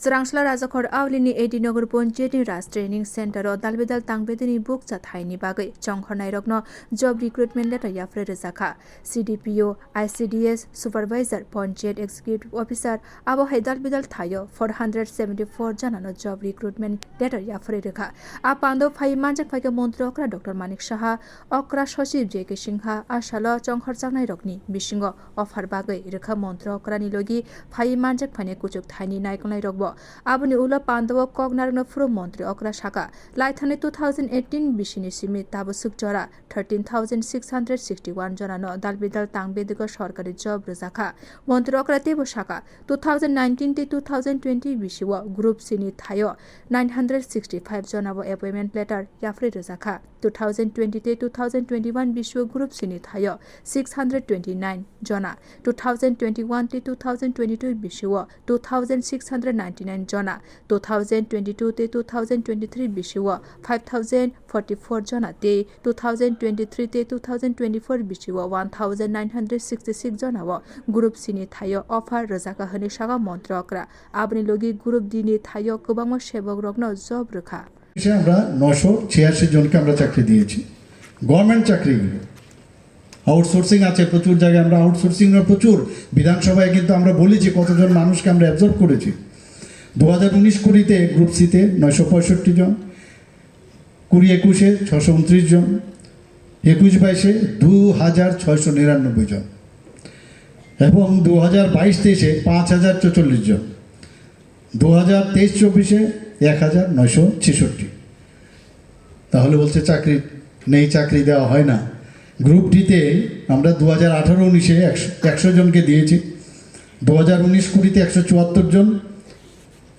Serangsla Rajakor Awlini Edinogor Ponjeti Ras Training Center o Dalbedal Tangbedini Bukcha Thaini Bagai Chongkhornai Rokno Job Recruitment Letter Yapharwi rwkha CDPO ICDS Supervisor Ponjet Executive Officer Abo Hai Dalbedal Thayo 474 Janano Job Recruitment Letter Yapharwi rwkha Apando Phai Manjak Phaiga Mantri Okra Dr. Manik Saha Okra Sachib JK Singha Asalo Chongkhorjaknai Rokni Bisingo Offer Bagai rwkha Mantri Okra ni logi Phai Manjak Phane Kuchuk Thaini Naikonai Rokbo Aboni Ula Pandawa Kognarno Furu Mantri Okra Shaka Laithane 2018 Bishini Simi Tabusuk Jora 13,661 Jonano Dalbedal Tangbedigo Sorkari Job rwkha Mantri Okra Tebo Shaka 2019 to 2020 Bishiwa Group Sini Thayo 965 Jonabo Appointment Letter Yapharwi rwkha 2020 to 2021 Bishiwa Group Sini Thayo 629 Jona 2021 to 2022 Bishiwa 2,699 Jona 2022 to 2023 Bishiwa 5,044 Jona Te 2023 to 2024 Bishiwa 1,966 Jona wa Group Sini Thayo Offer rwkha hone saga Mantri Okra Abni logi Group Dini Thayo Kobangma Sebok Rokno Job rwkha আমরা 986 জনকে আমরা চাকরি দিয়েছি government চাকরিগুলো outsourcing আছে প্রচুর জায়গায় আমরা আউটসোর্সিং এর প্রচুর বিধানসভায় কিন্তু আমরা বলেছি কতজন মানুষকে আমরা অ্যাবজর্ব করেছি 2019 কুড়িতে গ্রুপ সিতে 965 জন 2021 এ 629 জন 21-22 এ 2699 জন এবং 2022-23 এ 5044 জন 2023-24 এ 1966 তাহলে বলছে চাকরি নেই চাকরি দেওয়া হয় না গ্রুপ ডিতে আমরা 2018-19 এ 100 জনকে দিয়েছি 2019-20 এ 174 জন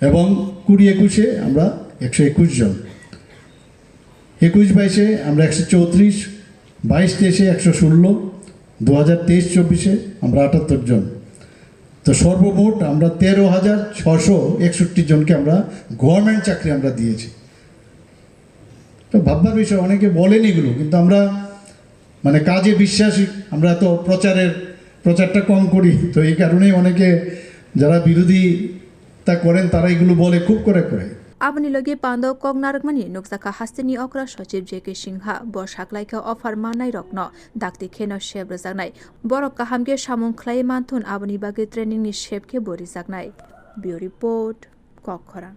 এবং 2021 এ আমরা 121 জন 21-22 এ আমরা 134 22-23 এ 116 2023-24 এ আমরা 78 জন তো সর্বমোট আমরা 13,661 জনকে আমরা গভর্নমেন্ট চাকরি আমরা দিয়েছি তো ভাববার বিষয় অনেকে বলেন এগুলো কিন্তু আমরা মানে কাজে বিশ্বাসী আমরা তো প্রচারটা কম করি তো এই কারণেই অনেকে যারা বিরোধিতা করেন তারা এগুলো বলে খুব করে Abni logi Pando Kognargmani Nuksaka Hastini Okra Sachib JK Singha Bosaklaika Offer Manai Rokno Dakti Kheno Sheb rwkha Borok Kahamge Samung Khlai Manthun Abni Bagi Training ni Shebke Bori Zaknai Bureau Report Kokhora